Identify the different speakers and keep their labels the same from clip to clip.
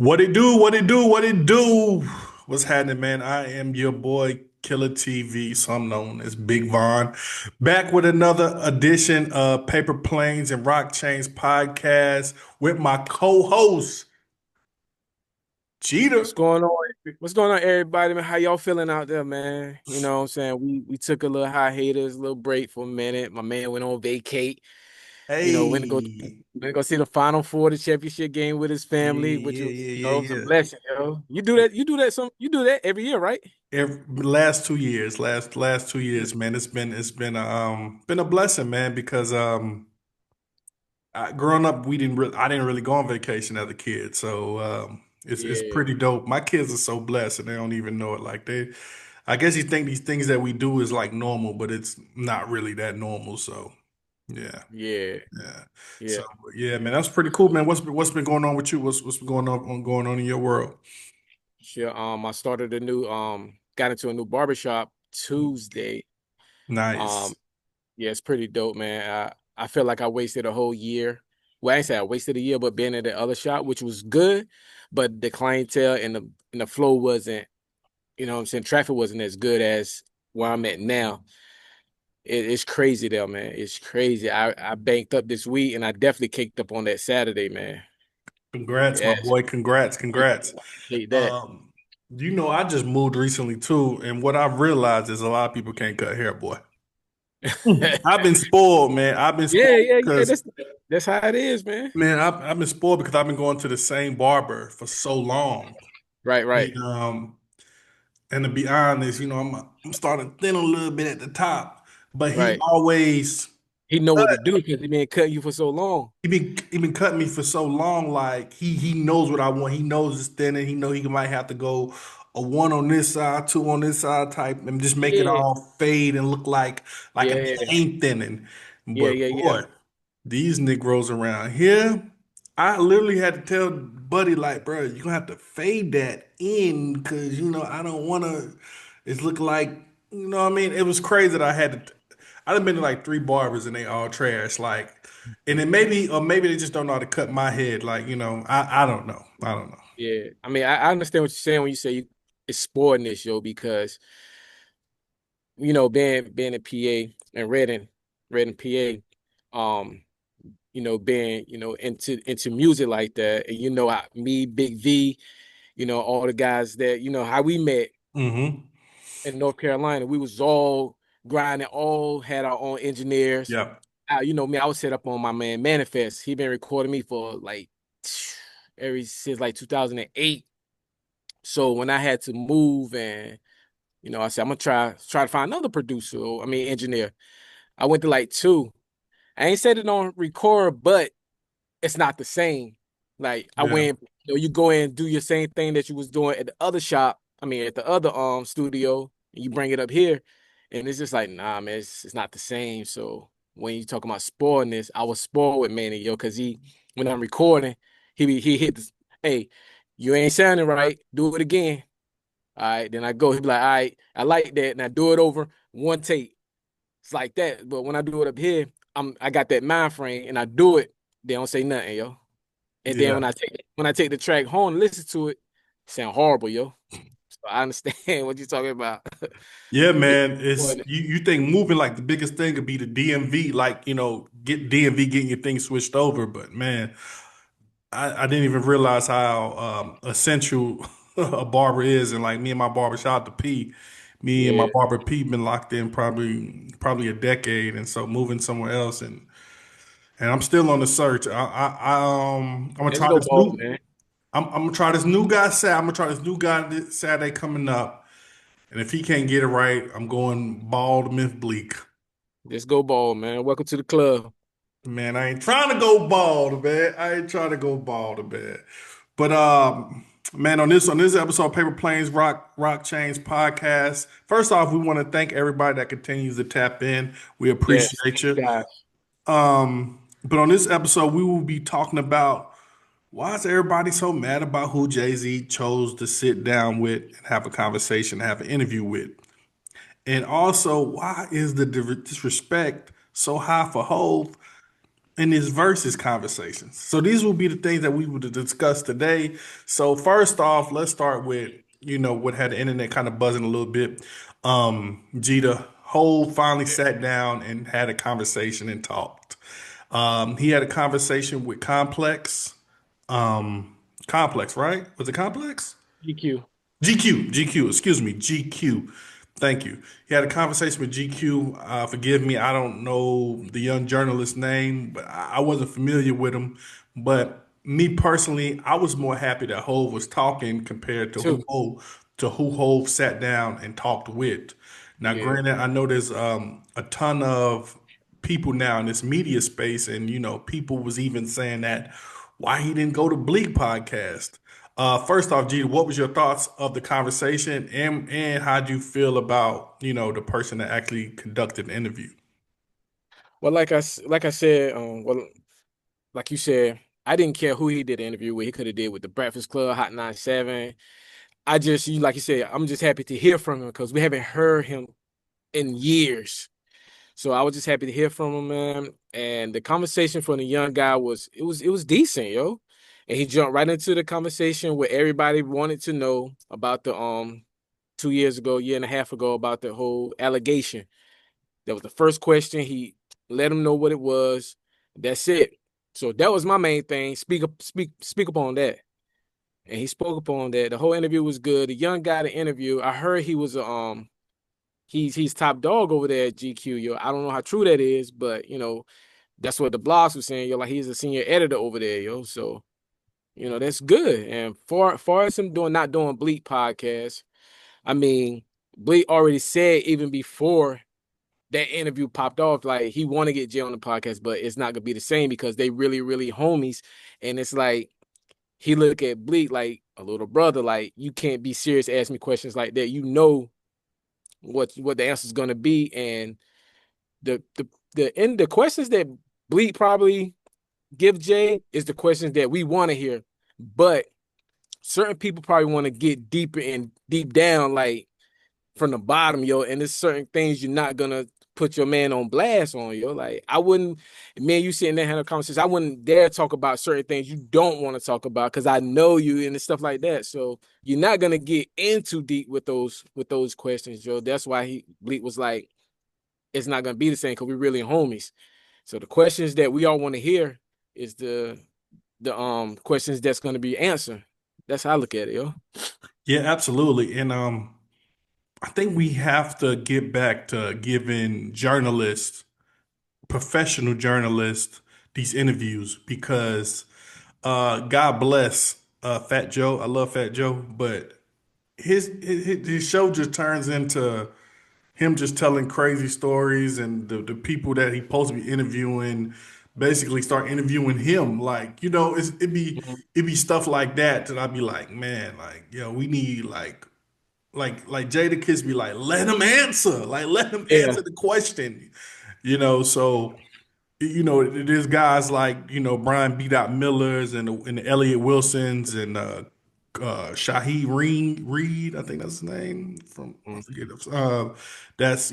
Speaker 1: What it do? What it do? What it do? What's happening, man? I am your boy Killer TV, some known as Big Von, back with another edition of Paper Planes and Rock Chains podcast with my co-host
Speaker 2: What's
Speaker 1: Jeter.
Speaker 2: going on? What's going on, everybody? Man, how y'all feeling out there, man? You know what I'm saying? We took a little hiatus, a little break for a minute. My man went on vacate.
Speaker 1: Hey,
Speaker 2: Went to go see the Final Four, the championship game with his
Speaker 1: yeah,
Speaker 2: family, which
Speaker 1: yeah,
Speaker 2: was,
Speaker 1: yeah,
Speaker 2: it was a
Speaker 1: yeah,
Speaker 2: blessing, yo. You do that every year, right?
Speaker 1: yeah. Last 2 years, last 2 years, man. It's been been a blessing, man, because growing up, I didn't really go on vacation as a kid, so it's
Speaker 2: Yeah,
Speaker 1: pretty dope. My kids are so blessed, and they don't even know it. I guess you think these things that we do is like normal, but it's not really that normal. So, yeah,
Speaker 2: yeah,
Speaker 1: yeah.
Speaker 2: yeah.
Speaker 1: So, yeah, man, that's pretty cool, man. What's been going on with you? What's been going on in your world?
Speaker 2: Sure. I started got into a new barbershop Tuesday. Um,
Speaker 1: Nice.
Speaker 2: Yeah, it's pretty dope, man. I feel like I wasted a whole year. Well, I ain't say I wasted a year, but being at the other shop, which was good, but the clientele and the flow wasn't, you know what I'm saying, traffic wasn't as good as where I'm at now. It's crazy there, man. It's crazy. I banked up this week and I definitely kicked up on that Saturday, man.
Speaker 1: Congrats, my
Speaker 2: Yes.
Speaker 1: boy. Congrats.
Speaker 2: Appreciate that.
Speaker 1: Um, I just moved recently too, and what I've realized is a lot of people can't cut hair, boy. I've been spoiled, man. I've been
Speaker 2: Yeah,
Speaker 1: spoiled
Speaker 2: yeah, yeah.
Speaker 1: because,
Speaker 2: That's how it is, man.
Speaker 1: man, I've been spoiled because I've been going to the same barber for so long.
Speaker 2: Right, right,
Speaker 1: And, and to be honest, I'm starting to thin a little bit at the top, but
Speaker 2: right. He know what to do because he been cutting you for so long.
Speaker 1: he been cutting me for so long. Like he knows what I want. He knows it's thinning. He know he might have to go a one on this side, two on this side type, and just make it
Speaker 2: Yeah,
Speaker 1: all fade and look like it
Speaker 2: yeah,
Speaker 1: ain't thinning.
Speaker 2: yeah,
Speaker 1: But
Speaker 2: yeah, yeah.
Speaker 1: boy, these Negroes around here, I literally had to tell Buddy like, bro, you gonna have to fade that in because I don't want to. It's looking like what I mean. It was crazy that I had to. I've been to like three barbers and they all trash. Like, and then maybe they just don't know how to cut my head. Like, I don't know. I don't know.
Speaker 2: Yeah, I mean, I understand what you're saying when you say it's spoiling this, yo, because being in PA and Reading, PA, being into music like that, and me, Big V, all the guys that how we met
Speaker 1: Mm-hmm.
Speaker 2: in North Carolina, we was all grinding, all had our own engineers.
Speaker 1: Yeah.
Speaker 2: Me, I was set up on my man Manifest. He been recording me for like ever since like 2008. So when I had to move and I said I'm gonna try to find another producer, or, I mean engineer. I went to like two. I ain't said it on record, but it's not the same. Like I
Speaker 1: Yeah.
Speaker 2: went, you go in and do your same thing that you was doing at the other shop. I mean at the other studio, and you bring it up here, and it's just like nah, man, it's not the same. So when you talk about spoiling this, I was spoiled with Manny, yo, because when I'm recording, he hit this, hey, you ain't sounding right, do it again. All right, then I go. He be like, all right, I like that, and I do it over one take. It's like that. But when I do it up here, I got that mind frame, and I do it. They don't say nothing, yo. And then
Speaker 1: Yeah.
Speaker 2: when I take the track home and listen to it, it sound horrible, yo. So I understand what you're talking about.
Speaker 1: Yeah,
Speaker 2: Yeah,
Speaker 1: man. It's
Speaker 2: but
Speaker 1: you think moving like the biggest thing could be the DMV, like, get DMV getting your thing switched over. But man, I didn't even realize how essential a barber is. And like me and my barber, shout out to P. Me and my
Speaker 2: yeah,
Speaker 1: barber P been locked in probably a decade, and so moving somewhere else, and I'm still on the search. I'm gonna
Speaker 2: let's
Speaker 1: try
Speaker 2: go
Speaker 1: this
Speaker 2: ball,
Speaker 1: new.
Speaker 2: man.
Speaker 1: I'm gonna try this new guy Saturday. I'm gonna try this new guy this Saturday coming up, and if he can't get it right, I'm going bald myth bleak.
Speaker 2: Let's go ball, man. Welcome to the club.
Speaker 1: Man, I ain't trying to go bald, man. I ain't trying to go bald, man. But man, on this episode of Paper Planes Rock Chains podcast. First off, we want to thank everybody that continues to tap in. We
Speaker 2: Yes,
Speaker 1: appreciate you.
Speaker 2: guys.
Speaker 1: But on this episode, we will be talking about why is everybody so mad about who Jay-Z chose to sit down with and have a conversation, have an interview with. And also, why is the disrespect so high for Hove? in his versus conversations. So these will be the things that we would discuss today. So first off, let's start with, what had the internet kind of buzzing a little bit. Jeter Hove finally sat down and had a conversation and talked. He had a conversation with Complex. Complex, right? Was it Complex?
Speaker 2: GQ.
Speaker 1: GQ, excuse me, GQ. Thank you. He had a conversation with GQ. Forgive me, I don't know the young journalist's name, but I wasn't familiar with him. But me personally, I was more happy that Hove was talking compared to
Speaker 2: Too.
Speaker 1: who Hove sat down and talked with. Now,
Speaker 2: Yeah.
Speaker 1: granted, I know there's a ton of people now in this media space, and people was even saying that why he didn't go to Bleak podcast. First off, G, what was your thoughts of the conversation, and how do you feel about the person that actually conducted the interview?
Speaker 2: Well, like I said, well, like you said, I didn't care who he did the interview with. He could have did with the Breakfast Club, Hot 97. Like you said, I'm just happy to hear from him because we haven't heard him in years. So I was just happy to hear from him, man. And the conversation from the young guy was decent, yo. And he jumped right into the conversation where everybody wanted to know about the 2 years ago, year and a half ago, about the whole allegation. That was the first question. He let him know what it was. That's it. So that was my main thing. Speak upon that. And he spoke upon that. The whole interview was good. The young guy to interview, I heard he was he's top dog over there at GQ. Yo, I don't know how true that is, but that's what the blogs were saying. Yo, like he's a senior editor over there, yo. So that's good. And far as him not doing Bleak podcast, I mean, Bleak already said even before that interview popped off, like he want to get Jay on the podcast, but it's not gonna be the same because they really, really homies. And it's like he look at Bleak like a little brother. Like you can't be serious, ask me questions like that. You know what the answer is gonna be, and the questions that Bleak probably give Jay is the questions that we want to hear, but certain people probably want to get deeper and deep down, like from the bottom, yo. And there's certain things you're not gonna put your man on blast on, yo. Like I wouldn't, man, you sitting there having a conversation. I wouldn't dare talk about certain things you don't want to talk about because I know you and stuff like that. So you're not gonna get in too deep with those questions, yo. That's why Bleak was like, it's not gonna be the same because we're really homies. So the questions that we all want to hear is the questions that's gonna be answered. That's how I look at it, yo.
Speaker 1: Yeah, absolutely. And I think we have to get back to giving journalists, professional journalists, these interviews because God bless Fat Joe. I love Fat Joe, but his show just turns into him just telling crazy stories, and the people that he supposed to be interviewing basically start interviewing him. Like,
Speaker 2: Mhm.
Speaker 1: it'd be stuff like that I'd be like, man, like, we need like Jada Kiss be like, let him answer. Like, let him
Speaker 2: Yeah.
Speaker 1: answer the question. So there's guys like, Brian B. Dot Millers and the Elliot Wilsons and Shaheed Reed, I think that's his name from I
Speaker 2: Mhm.
Speaker 1: forget. That's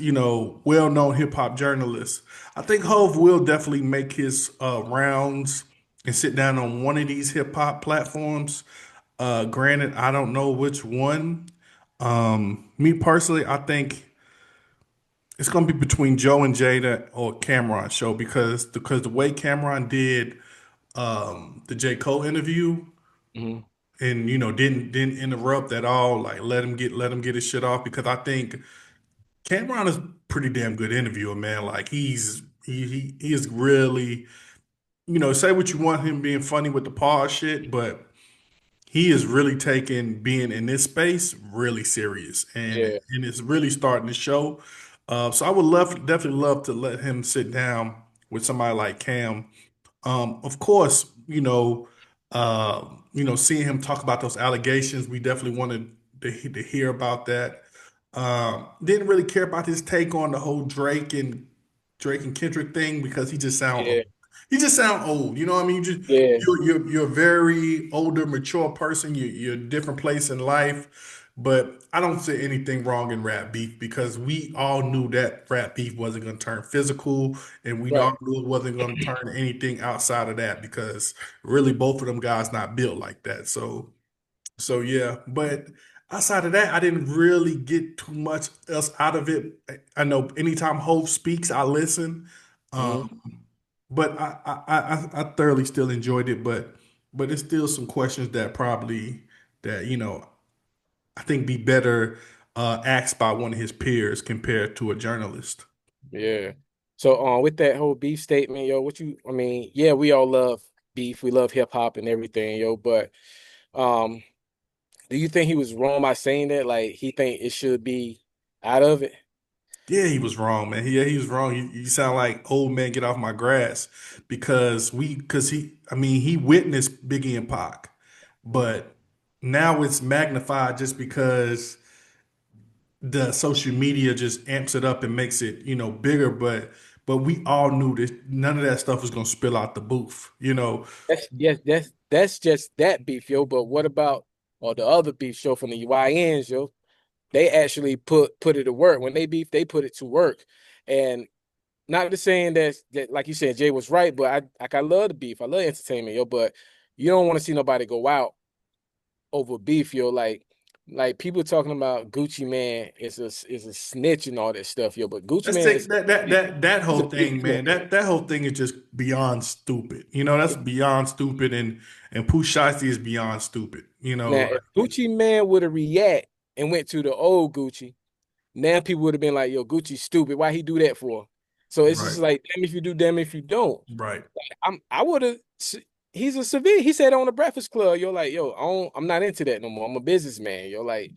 Speaker 1: well-known hip hop journalist. I think Hove will definitely make his rounds and sit down on one of these hip hop platforms. Granted, I don't know which one. Me personally, I think it's gonna be between Joe and Jada or Cameron show because the way Cameron did the J. Cole interview
Speaker 2: Mhm.
Speaker 1: and didn't interrupt at all, like let him get his shit off because I think Cameron is a pretty damn good interviewer, man. Like he is really, say what you want him being funny with the pause shit, but he is really taking being in this space really serious,
Speaker 2: Yeah.
Speaker 1: and it's really starting to show. So I would love, definitely love to let him sit down with somebody like Cam. Of course, seeing him talk about those allegations, we definitely wanted to hear about that. Didn't really care about his take on the whole Drake and Kendrick thing because he just sound
Speaker 2: Yeah.
Speaker 1: old. He just sound old. You know what I mean?
Speaker 2: Yeah.
Speaker 1: You're a very older, mature person. You're a different place in life. But I don't see anything wrong in rap beef because we all knew that rap beef wasn't going to turn physical, and we all
Speaker 2: Right.
Speaker 1: knew it wasn't going to turn anything outside of that because really both of them guys not built like that. So yeah, but outside of that, I didn't really get too much else out of it. I know anytime Hove speaks, I listen.
Speaker 2: Mhm.
Speaker 1: Um, but I thoroughly still enjoyed it, but there's still some questions that probably that I think be better asked by one of his peers compared to a journalist.
Speaker 2: Yeah. So with that whole beef statement, yo, I mean, yeah, we all love beef. We love hip hop and everything, yo, but um do you think he was wrong by saying that? Like he think it should be out of it?
Speaker 1: Yeah, he was wrong, man. Yeah, he was wrong. You sound like old man, get off my grass because I mean, he witnessed Biggie and Pac, but now it's magnified just because the social media just amps it up and makes it, bigger. But we all knew that none of that stuff was gonna spill out the booth.
Speaker 2: That's just that beef, yo. But what about or the other beef show from the YNs, yo? They actually put it to work. When they beef, they put it to work. And not to saying that like you said, Jay was right, but I love the beef. I love entertainment, yo. But you don't want to see nobody go out over beef, yo. Like people talking about Gucci Man is a snitch and all that stuff, yo. But Gucci
Speaker 1: Let's
Speaker 2: Man
Speaker 1: take
Speaker 2: is
Speaker 1: that
Speaker 2: he's a
Speaker 1: whole thing,
Speaker 2: businessman.
Speaker 1: man. That whole thing is just beyond stupid. That's beyond stupid, and Pooh Shiesty is beyond stupid.
Speaker 2: Now,
Speaker 1: Like,
Speaker 2: if Gucci Man would have react and went to the old Gucci, now people would have been like, "Yo, Gucci's stupid. Why he do that for?" So it's just
Speaker 1: right,
Speaker 2: like, damn if you do, damn if you don't.
Speaker 1: right.
Speaker 2: I would have. He's a civilian. He said on the Breakfast Club, "Yo, like, yo, I'm not into that no more. I'm a businessman. Yo, like,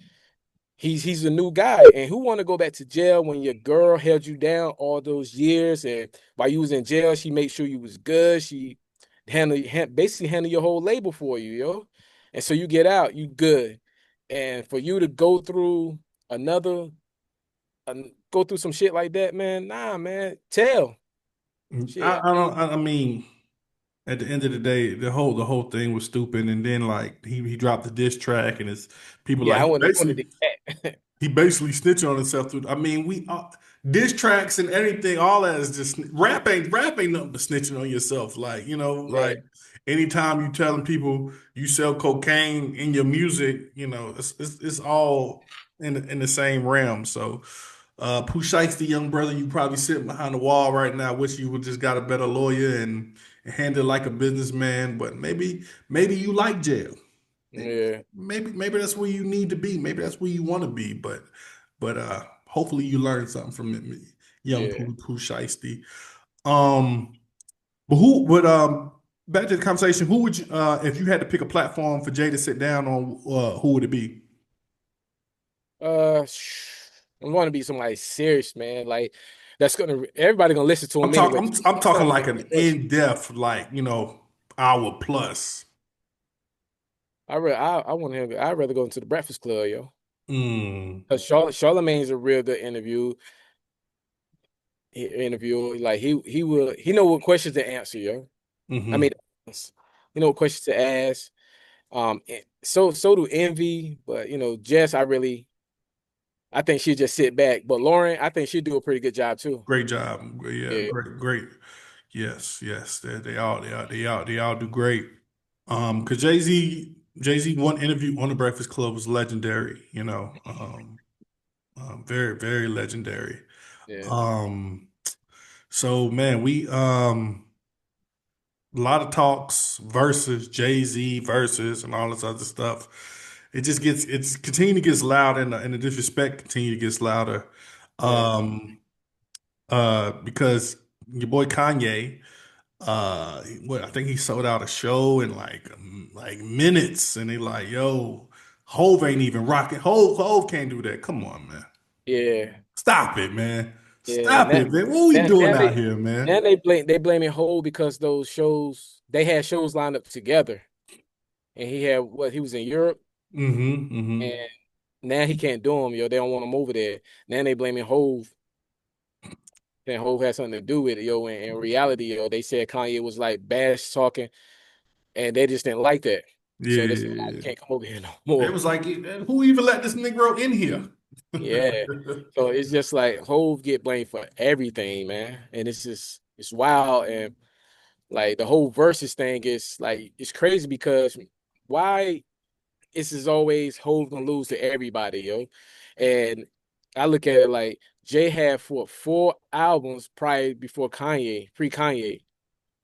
Speaker 2: he's a new guy, and who want to go back to jail when your girl held you down all those years, and while you was in jail, she made sure you was good. She basically handle your whole label for you, yo, and so you get out, you good, and for you to another, go through some shit like that, man. Nah, man, tell shit.
Speaker 1: I don't. I mean, at the end of the day, the whole thing was stupid. And then like he dropped the diss track, and it's people
Speaker 2: Yeah,
Speaker 1: like
Speaker 2: I
Speaker 1: he
Speaker 2: wanted
Speaker 1: basically
Speaker 2: to get.
Speaker 1: he basically snitching on himself. I mean, we diss tracks and anything, all that is just rap ain't nothing but snitching on yourself. Like
Speaker 2: Yeah,
Speaker 1: like anytime you telling people you sell cocaine in your music, it's all in the same realm. So. Pooh Shiesty, young brother, you probably sitting behind the wall right now. Wish you would just got a better lawyer and handle it like a businessman. But maybe you like jail.
Speaker 2: yeah,
Speaker 1: Maybe that's where you need to be. Maybe that's where you want to be. But hopefully you learn something from it, young
Speaker 2: yeah.
Speaker 1: Pooh Shiesty. Um, but who would back to the conversation? Who would you if you had to pick a platform for Jay to sit down on? Who would it be?
Speaker 2: Uh, I'm going to be somebody serious, man. Like that's gonna everybody gonna listen to
Speaker 1: I'm
Speaker 2: him
Speaker 1: talking.
Speaker 2: anyway.
Speaker 1: I'm
Speaker 2: He's
Speaker 1: talking
Speaker 2: trying to
Speaker 1: like
Speaker 2: make
Speaker 1: an
Speaker 2: a person.
Speaker 1: in depth, like hour plus.
Speaker 2: I want him. I'd rather go into the Breakfast Club, yo.
Speaker 1: Mm,
Speaker 2: Cause Charlamagne's a real good interview. Like he know what questions to answer, yo. I
Speaker 1: hmm
Speaker 2: mean, you know what questions to ask. So do Envy, but Jess, I think she'll just sit back. But Lauren, I think she'll do a pretty good job too.
Speaker 1: Great job. Yeah,
Speaker 2: Yeah,
Speaker 1: great. Yes, yes. They all do great. Because Jay-Z one interview on the Breakfast Club was legendary. Very, very legendary.
Speaker 2: yeah,
Speaker 1: Um, so man, we a lot of talks versus Jay-Z versus and all this other stuff. It's continue to gets louder and the disrespect continue to gets louder.
Speaker 2: yeah,
Speaker 1: Um, because your boy Kanye, what I think he sold out a show in like minutes, and they like, yo, Hove ain't even rocking. Hove can't do that. Come on, man.
Speaker 2: yeah,
Speaker 1: Stop it, man.
Speaker 2: yeah.
Speaker 1: Stop it, man. What we
Speaker 2: Now,
Speaker 1: doing
Speaker 2: now
Speaker 1: out
Speaker 2: they
Speaker 1: here, man?
Speaker 2: now they blame it whole because those shows they had shows lined up together, and he was in Europe,
Speaker 1: Mm-hmm.
Speaker 2: and now he can't do them, yo. They don't want him over there. Now they blaming Hove, and Hove has something to do with it, yo. In reality, yo, they said Kanye was like bash talking, and they just didn't like that. So that's why you
Speaker 1: Yeah.
Speaker 2: can't come over here no
Speaker 1: It
Speaker 2: more.
Speaker 1: was like, who even let this Negro in here?
Speaker 2: Yeah. So it's just like Hove get blamed for everything, man. And it's wild. And like the whole versus thing is like it's crazy because why is always Hove gonna lose to everybody, yo? And I look at it like Jay had four albums prior before Kanye, pre-Kanye.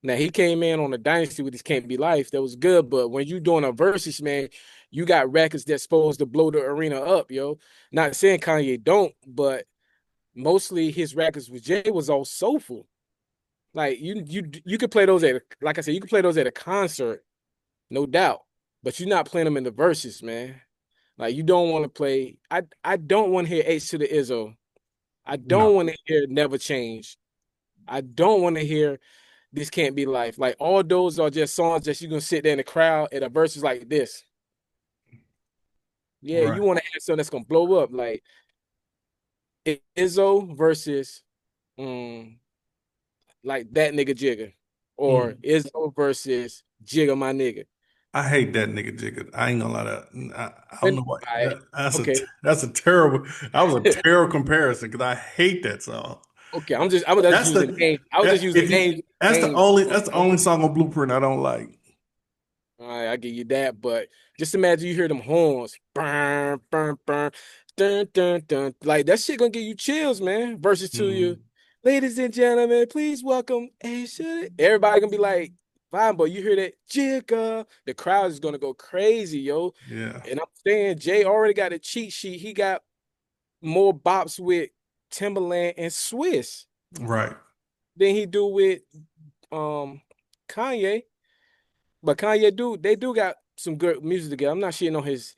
Speaker 2: Now he came in on the Dynasty with his Can't Be Life. That was good, but when you doing a versus, man, you got records that's supposed to blow the arena up, yo. Not saying Kanye don't, but mostly his records with Jay was all soulful. Like you could play those like I said, you could play those at a concert, no doubt. But you're not playing them in the verses, man. Like you don't want to play. I don't want to hear H to the Izzo. I
Speaker 1: No,
Speaker 2: don't want to hear Never Change. I don't want to hear This Can't Be Life. Like all those are just songs that you're gonna sit there in the crowd at a verses like this. Yeah,
Speaker 1: right.
Speaker 2: you want to have something that's gonna blow up, like Izzo versus um like that nigga Jigga, or
Speaker 1: Mm.
Speaker 2: Izzo versus Jigga my nigga.
Speaker 1: I hate that nigga Jigga. I ain't gonna lie to I don't
Speaker 2: And
Speaker 1: know what
Speaker 2: I okay,
Speaker 1: that's a terrible that was a terrible comparison because I hate that song.
Speaker 2: okay. I'm just
Speaker 1: That's
Speaker 2: using
Speaker 1: the
Speaker 2: names. I was just using
Speaker 1: if you
Speaker 2: names. Names.
Speaker 1: that's the only song on Blueprint I don't like.
Speaker 2: All right, I give you that, but just imagine you hear them horns, burn, burn, burn, dun, dun, dun. Like that shit gonna give you chills, man. Versus to you,
Speaker 1: Mm,
Speaker 2: ladies and gentlemen, please welcome Aisha. Everybody gonna be like, fine, but you hear that jigga, the crowd is gonna go crazy, yo.
Speaker 1: yeah,
Speaker 2: And I'm saying Jay already got a cheat sheet. He got more bops with Timberland and Swiss
Speaker 1: right.
Speaker 2: than he do with um Kanye. But Kanye they do got some good music together. I'm not shitting on his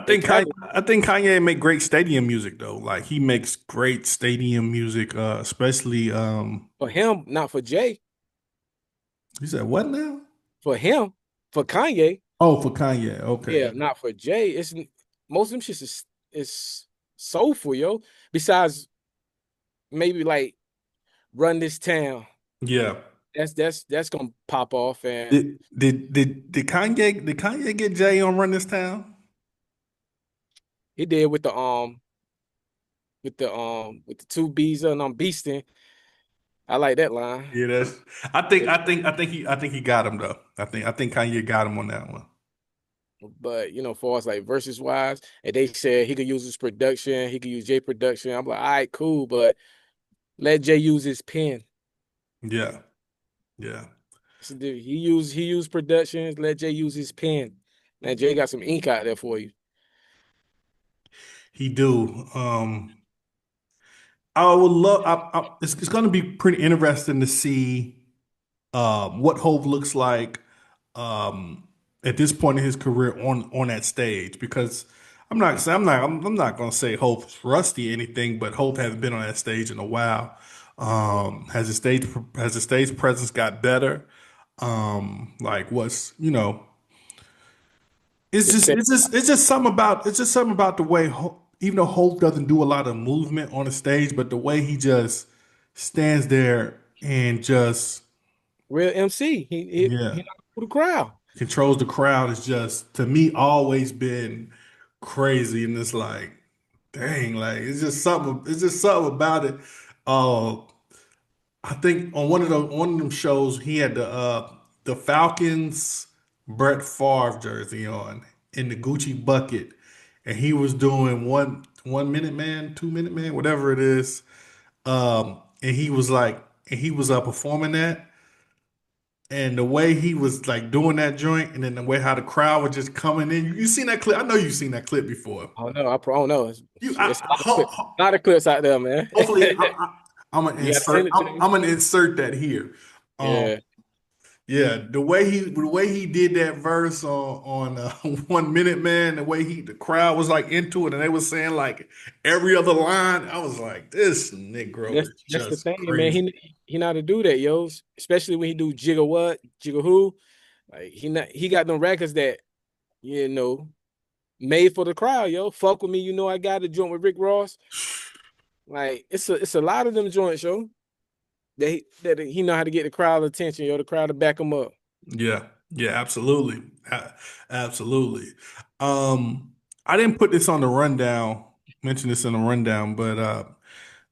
Speaker 2: they catalog.
Speaker 1: I think Kanye make great stadium music though. Like he makes great stadium music, especially
Speaker 2: For him, not for Jay.
Speaker 1: he said what now?
Speaker 2: For him, for Kanye,
Speaker 1: Oh, for Kanye.
Speaker 2: yeah,
Speaker 1: Okay.
Speaker 2: not for Jay. It's most of them shits is soulful, yo. Besides maybe like Run This Town.
Speaker 1: Yeah.
Speaker 2: That's gonna pop off, and
Speaker 1: Did Kanye get Jay on Run This Town?
Speaker 2: he did with the two B's and I'm beasting. I like that line.
Speaker 1: Yeah, that's I think he got him though. I think Kanye got him on that one.
Speaker 2: But for us like versus wise, and they said he could use his production, he could use Jay production. I'm like, all right, cool, but let Jay use his pen.
Speaker 1: Yeah. Yeah.
Speaker 2: So he used productions. Let Jay use his pen. Man, Jay got some ink out there for you.
Speaker 1: He do. I would love it's going to be pretty interesting to see what Hove looks like um, at this point in his career on that stage because I'm not gonna say Hope's rusty or anything, but Hope hasn't been on that stage in a while. Has the stage presence got better? Like what's
Speaker 2: The set,
Speaker 1: it's just something about the way even though Hope doesn't do a lot of movement on the stage, but the way he just stands there and just
Speaker 2: real MC. He
Speaker 1: yeah
Speaker 2: not for the crowd.
Speaker 1: controls the crowd is just to me always been crazy and it's like dang like it's just something about it uh I think on one of them shows he had the Falcons Brett Favre jersey on in the Gucci bucket and he was doing 1 minute man 2 minute man whatever it is and he was like and he was performing that and the way he was like doing that joint, and then the way how the crowd was just coming in. You seen that clip? I know you've seen that clip before.
Speaker 2: I don't know. I don't know.
Speaker 1: You,
Speaker 2: It's a lot of clips out there, man.
Speaker 1: hopefully, I'm gonna
Speaker 2: You gotta send
Speaker 1: insert.
Speaker 2: it to me.
Speaker 1: I'm gonna insert that here. Um,
Speaker 2: Yeah,
Speaker 1: yeah, the way he did that verse on 1 minute, man. The way the crowd was like into it, and they was saying like every other line. I was like, this Negro
Speaker 2: that's
Speaker 1: is
Speaker 2: that's the
Speaker 1: just
Speaker 2: thing, man.
Speaker 1: crazy.
Speaker 2: He know how to do that, yo. Especially when he do jigga what, jigga who. Like he got them records that you know made for the crowd, yo. Fuck with me, I got a joint with Rick Ross. Like it's a lot of them joints, yo. That he know how to get the crowd attention, yo. The crowd to back him up.
Speaker 1: Yeah. Yeah, absolutely. Absolutely. Um, I didn't put this on the rundown, mention this in the rundown, but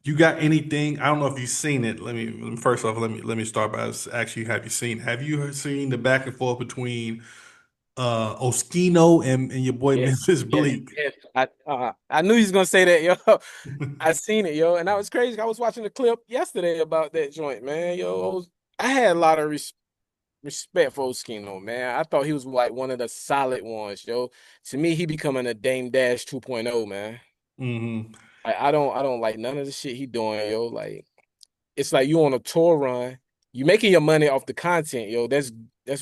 Speaker 1: you got anything? I don't know if you've seen it. First off, let me start by asking you, have you seen the back and forth between Oskino and your boy
Speaker 2: Yes,
Speaker 1: Memphis
Speaker 2: yes,
Speaker 1: Bleak?
Speaker 2: yes. I knew he was gonna say that, yo. I seen it, yo, and that was crazy. I was watching the clip yesterday about that joint, man. Yo, I had a lot of respect for Oskino, man. I thought he was like one of the solid ones, yo. To me, he becoming a Dame Dash 2.0, man.
Speaker 1: Hmm.
Speaker 2: I don't like none of the shit he doing, yo. Like it's like you on a tour run, you making your money off the content, yo. That's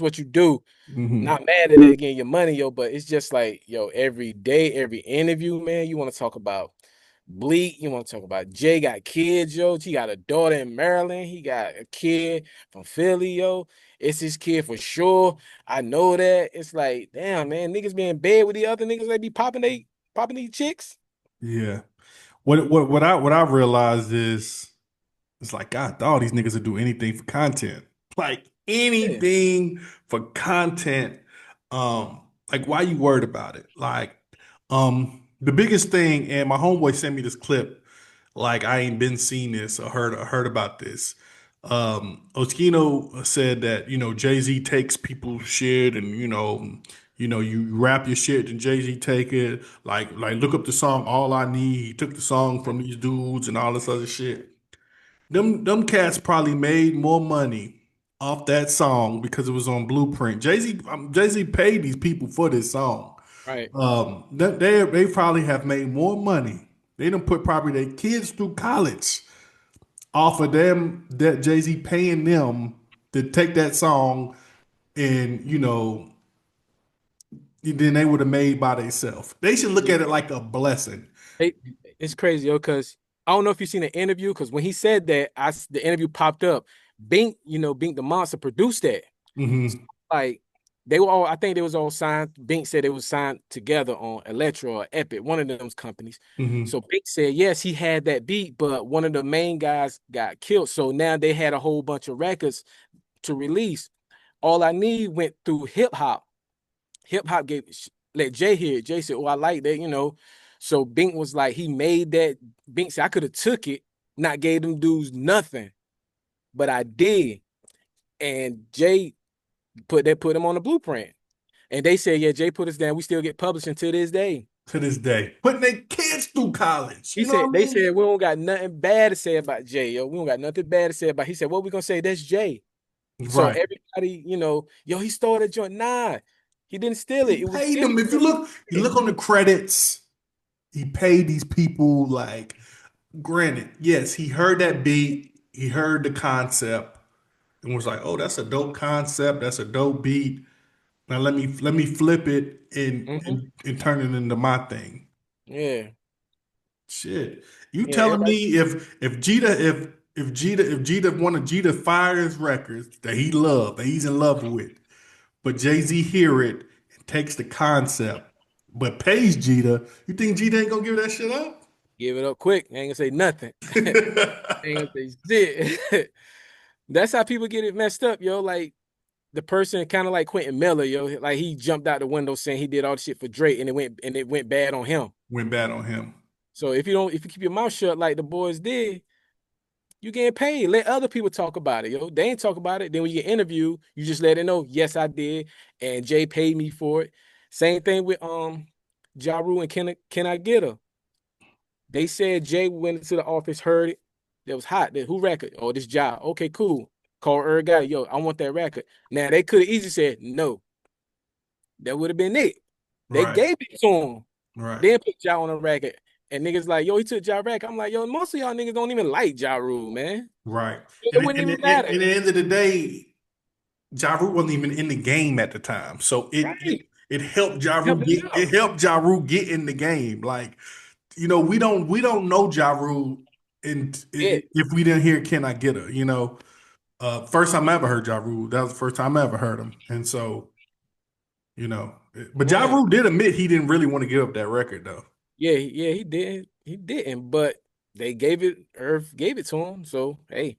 Speaker 2: what you do.
Speaker 1: Hmm.
Speaker 2: Not mad at it getting your money, yo, but it's just like, yo, every day, every interview, man, you want to talk about Bleak, you want to talk about Jay got kids, yo. He got a daughter in Maryland, he got a kid from Philly, yo. It's his kid for sure. I know that. It's like, damn, man, niggas be in bed with the other niggas, they be popping these chicks.
Speaker 1: Yeah. What I realized is it's like God, all these niggas would do anything for content. Like
Speaker 2: Yeah,
Speaker 1: anything for content. Like why you worried about it? Like, the biggest thing, and my homeboy sent me this clip. Like I ain't been seeing this or heard about this. Oskino said that Jay-Z takes people's shit, and you rap your shit and Jay-Z take it. Like look up the song All I Need. He took the song from these dudes and all this other shit. Them cats probably made more money off that song because it was on Blueprint. Jay-Z paid these people for this song.
Speaker 2: right.
Speaker 1: They probably have made more money. They done put probably their kids through college off of them, that Jay-Z paying them to take that song, and then they would have made by themselves. They should look
Speaker 2: Yeah.
Speaker 1: at it like a blessing.
Speaker 2: Hey, it's crazy, yo, because I don't know if you've seen the interview, because when he said that, the interview popped up. Bink the monster produced that.
Speaker 1: Hmm.
Speaker 2: Like they were all, I think they was all signed. Bink said they was signed together on Electro or Epic, one of those companies.
Speaker 1: Hmm.
Speaker 2: So Bink said yes, he had that beat, but one of the main guys got killed. So now they had a whole bunch of records to release. All I Need went through hip hop. Hip hop gave let Jay hear it. Jay said, "Oh, I like that." So Bink was like, he made that. Bink said, "I could have took it, not gave them dudes nothing, but I did." And Jay put him on the blueprint. And they said, yeah, Jay put us down. We still get publishing to this day.
Speaker 1: To this day, putting their kids through college.
Speaker 2: He
Speaker 1: You know what
Speaker 2: said,
Speaker 1: I
Speaker 2: they
Speaker 1: mean?
Speaker 2: said, we don't got nothing bad to say about Jay, yo. We don't got nothing bad to say about. He said, what we gonna say? That's Jay. So
Speaker 1: Right.
Speaker 2: everybody, yo, he stole that joint. Nah, he didn't steal
Speaker 1: He
Speaker 2: it. It was
Speaker 1: paid them.
Speaker 2: finished.
Speaker 1: If you look on the credits, he paid these people, like, granted, yes, he heard that beat, he heard the concept, and was like, "Oh, that's a dope concept. That's a dope beat. Now let me flip it and
Speaker 2: Hmm.
Speaker 1: and, and turn it into my thing."
Speaker 2: Yeah,
Speaker 1: Shit, you
Speaker 2: yeah.
Speaker 1: telling
Speaker 2: Everybody,
Speaker 1: me if Jeter one of Jeter Fire's records that he loved, that he's in love with, but Jay-Z hear it and takes the concept, but pays Jeter, you think Jeter ain't gonna give that shit up?
Speaker 2: give it up quick. Ain't gonna say nothing. Ain't gonna say shit. That's how people get it messed up, yo. Like the person kind of like Quentin Miller, yo. Like he jumped out the window saying he did all the shit for Drake, and it went bad on him.
Speaker 1: Went bad on him.
Speaker 2: So if you keep your mouth shut like the boys did, you getting paid. Let other people talk about it, yo. They ain't talk about it. Then when you get interviewed, you just let it know, yes, I did, and Jay paid me for it. Same thing with Ja Rule and Can I Get Her? They said Jay went into the office, heard it. That was hot. Who record? Oh, this Ja. Okay, cool. Call Earl guy. Yo, I want that record. Now they could have easily said no. That would have been it. They
Speaker 1: Right,
Speaker 2: gave it to him.
Speaker 1: right,
Speaker 2: Then put Ja on a record. And niggas like, yo, he took Ja record. I'm like, yo, most of y'all niggas don't even like Ja Rule, man.
Speaker 1: right.
Speaker 2: It
Speaker 1: And,
Speaker 2: wouldn't
Speaker 1: and,
Speaker 2: even
Speaker 1: and, and
Speaker 2: matter.
Speaker 1: at the end of the day, Ja Rule wasn't even in the game at the time, so it it,
Speaker 2: Right.
Speaker 1: it helped Ja Rule
Speaker 2: Help
Speaker 1: get
Speaker 2: him
Speaker 1: it
Speaker 2: out.
Speaker 1: helped Ja Rule get in the game. Like, we don't know Ja Rule, and
Speaker 2: Yeah.
Speaker 1: if we didn't hear "Can I Get Her," first time I ever heard Ja Rule, that was the first time I ever heard him, and so but Ja
Speaker 2: Yeah.
Speaker 1: Rule did admit he didn't really want to give up that record though.
Speaker 2: Yeah, yeah, he did. He didn't, but they gave it, Irv gave it to him. So hey,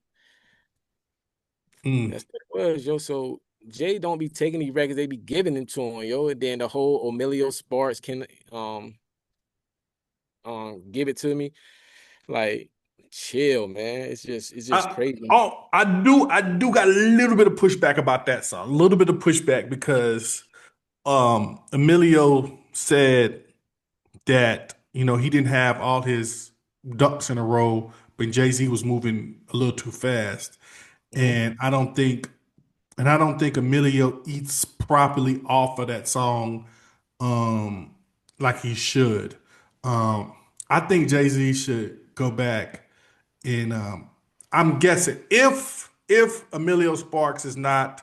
Speaker 1: Mm.
Speaker 2: that's what it was, yo. So Jay don't be taking these records, they be giving them to him, yo. And then the whole Emilio Sparks can um give it to me. Like, chill, man. It's just
Speaker 1: I
Speaker 2: crazy.
Speaker 1: I do got a little bit of pushback about that song. A little bit of pushback because Emilio said that he didn't have all his ducks in a row, but Jay-Z was moving a little too fast.
Speaker 2: Mhm.
Speaker 1: And I don't think Emilio eats properly off of that song um like he should. Um I think Jay-Z should go back and I'm guessing if Emilio Sparks is not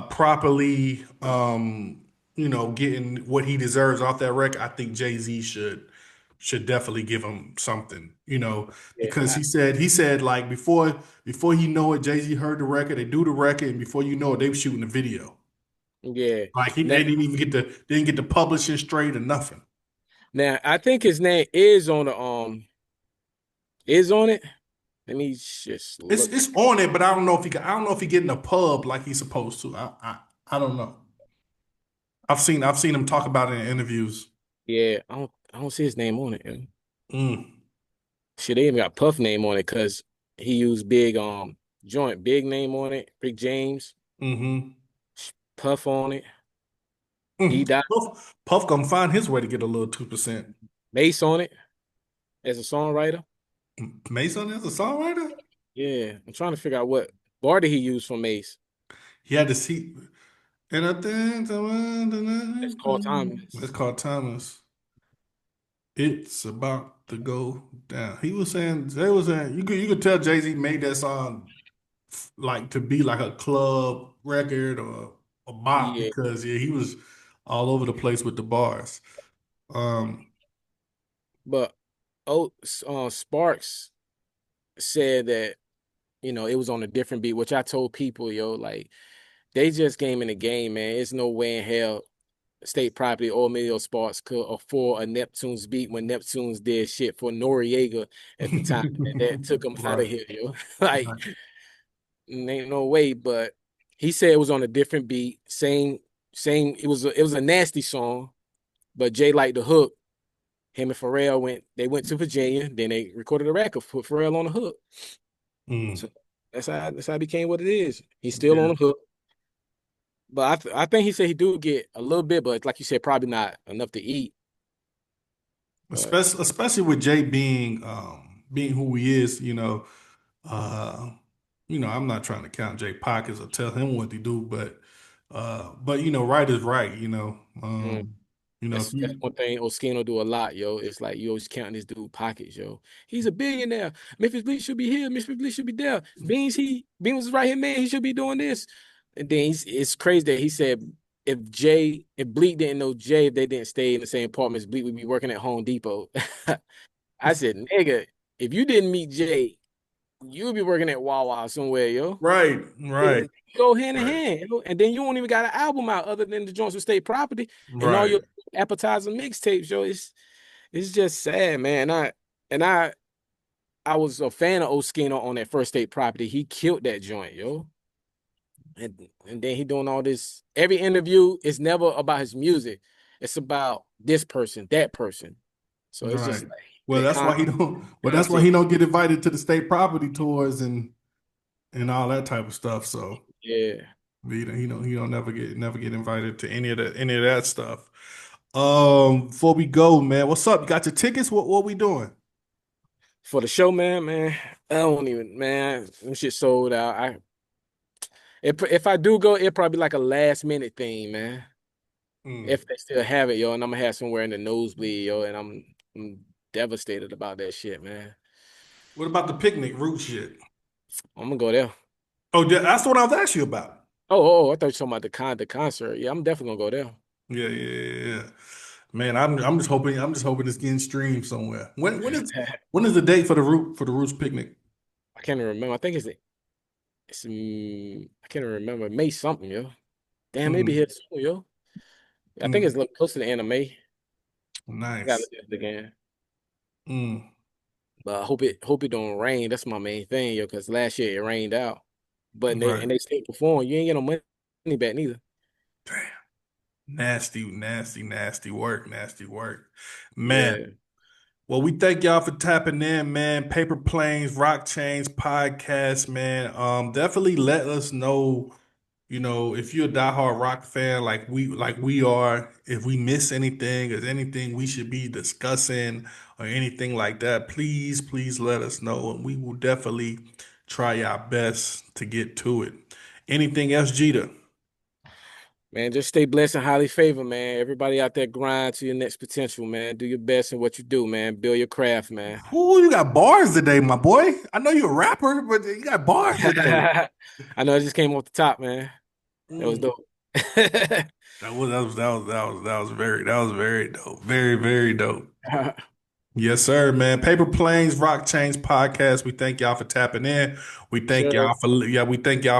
Speaker 1: properly getting what he deserves off that record, I think Jay-Z should definitely give him something,
Speaker 2: Yeah,
Speaker 1: because he said like before he know it, Jay-Z heard the record, they do the record, and before you know it, they were shooting the video.
Speaker 2: yeah.
Speaker 1: Like
Speaker 2: Now,
Speaker 1: they didn't get the publishing straight or nothing.
Speaker 2: now I think his name is on it. Let me just
Speaker 1: It's
Speaker 2: look.
Speaker 1: it's on it, but I don't know if he get in a pub like he's supposed to. I don't know. I've seen him talk about it in interviews.
Speaker 2: Yeah, I don't see his name on it. Yo.
Speaker 1: Mm,
Speaker 2: Shit, they even got Puff name on it because he used big joint, big name on it, Rick James,
Speaker 1: mm-hmm.
Speaker 2: Puff on it, D Dot,
Speaker 1: Puff gonna find his way to get a little 2%.
Speaker 2: Mace on it as a songwriter.
Speaker 1: Mason is a songwriter.
Speaker 2: Yeah, I'm trying to figure out what bar did he use for Mace.
Speaker 1: He had to see, and I think
Speaker 2: It's called Timeless.
Speaker 1: it's called Thomas. It's about to go down. They was saying you could tell Jay-Z made that song like to be like a club record or a bop
Speaker 2: Yeah,
Speaker 1: because he was all over the place with the bars. Um,
Speaker 2: but Sparks said that it was on a different beat, which I told people, yo, like they just game in the game, man. It's no way in hell State Property or Emilio Sparks could afford a Neptune's beat when Neptune's did shit for Noriega at the time that took him out of
Speaker 1: right,
Speaker 2: here, yo. Like,
Speaker 1: right.
Speaker 2: ain't no way. But he said it was on a different beat, same. It was a nasty song, but Jay liked the hook. Him and Pharrell went to Virginia, then they recorded a record, put Pharrell on the hook.
Speaker 1: Mm,
Speaker 2: So that's how it became what it is. He's still on
Speaker 1: yeah.
Speaker 2: the hook. But I think he said he do get a little bit, but like you said, probably not enough to eat. But
Speaker 1: Especially with Jay being who he is, uh, I'm not trying to count Jay pockets or tell him what to do, but right is right,
Speaker 2: mm,
Speaker 1: if
Speaker 2: that's
Speaker 1: you
Speaker 2: one thing Oskino do a lot, yo. It's like you always counting this dude pockets, yo. He's a billionaire. Memphis Bleak should be here. Memphis Bleak should be there. Beans was right here, man. He should be doing this. And then it's crazy that he said if Bleak didn't know Jay, if they didn't stay in the same apartments, Bleak would be working at Home Depot. I said, nigga, if you didn't meet Jay, you would be working at Wawa somewhere, yo.
Speaker 1: right, right,
Speaker 2: It go hand in
Speaker 1: right,
Speaker 2: hand, yo. And then you won't even got an album out other than the joints with State Property and all
Speaker 1: right.
Speaker 2: your appetizer mixtapes, yo. It's just sad, man. I was a fan of Oskino on that first State Property. He killed that joint, yo. And then he doing all this. Every interview is never about his music. It's about this person, that person. So it's just
Speaker 1: Right.
Speaker 2: like
Speaker 1: Well,
Speaker 2: that
Speaker 1: that's why he don't. Well, that's why
Speaker 2: constant.
Speaker 1: he don't get invited to the state property tours and all that type of stuff. So
Speaker 2: Yeah.
Speaker 1: he don't never get invited to any of that stuff. Before we go, man, what's up? You got your tickets? What we doing?
Speaker 2: For the show, man, I don't even, man. Them shit sold out. If I do go, it probably like a last minute thing, man.
Speaker 1: Mm.
Speaker 2: If they still have it, yo, and I'm gonna have somewhere in the nosebleed, yo, and I'm devastated about that shit, man.
Speaker 1: What about the picnic route shit?
Speaker 2: I'm gonna go there.
Speaker 1: Oh, that's what I was asking you about.
Speaker 2: Oh, I thought you were talking about the concert. Yeah, I'm definitely gonna go
Speaker 1: Yeah, yeah, yeah, yeah. Man, I'm just hoping it's getting streamed somewhere. When is
Speaker 2: there.
Speaker 1: when is the date for the Roots picnic?
Speaker 2: I can't even remember. I think I can't even remember. May something, yo. Damn, maybe
Speaker 1: Mm,
Speaker 2: here soon, yo. I think
Speaker 1: mm,
Speaker 2: it's a little close to the anime. I gotta
Speaker 1: nice.
Speaker 2: look at it again.
Speaker 1: Mm.
Speaker 2: But I hope it don't rain. That's my main thing, yo, because last year it rained out. but
Speaker 1: Right.
Speaker 2: they still perform. You ain't get no money back neither.
Speaker 1: Damn. Nasty, nasty, nasty work. Nasty work. Man.
Speaker 2: Yeah,
Speaker 1: Well, we thank y'all for tapping in, man. Paper Planes, Rock Chains podcast, man. Definitely let us know, if you're a diehard rock fan like we are, if we miss anything, is anything we should be discussing or anything like that, please let us know, and we will definitely try our best to get to it. Anything else, Jeter?
Speaker 2: man, just stay blessed and highly favored, man. Everybody out there grind to your next potential, man. Do your best in what you do, man. Build your craft, man.
Speaker 1: Ooh, you got bars today, my boy. I know you're a rapper, but you got bars today.
Speaker 2: I know it just came off the top, man. That was
Speaker 1: Mm.
Speaker 2: dope.
Speaker 1: That was very dope. Very, very dope. Yes, sir, man. Paper Planes, Rock Chains podcast. We thank y'all for tapping in.
Speaker 2: Sure.
Speaker 1: We thank y'all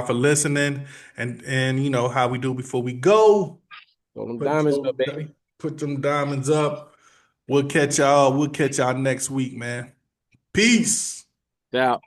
Speaker 1: for listening. And you know how we do before we go.
Speaker 2: Throw them
Speaker 1: Put
Speaker 2: diamonds
Speaker 1: your
Speaker 2: up, baby.
Speaker 1: put them diamonds up. We'll catch y'all next week, man. Peace.
Speaker 2: Out.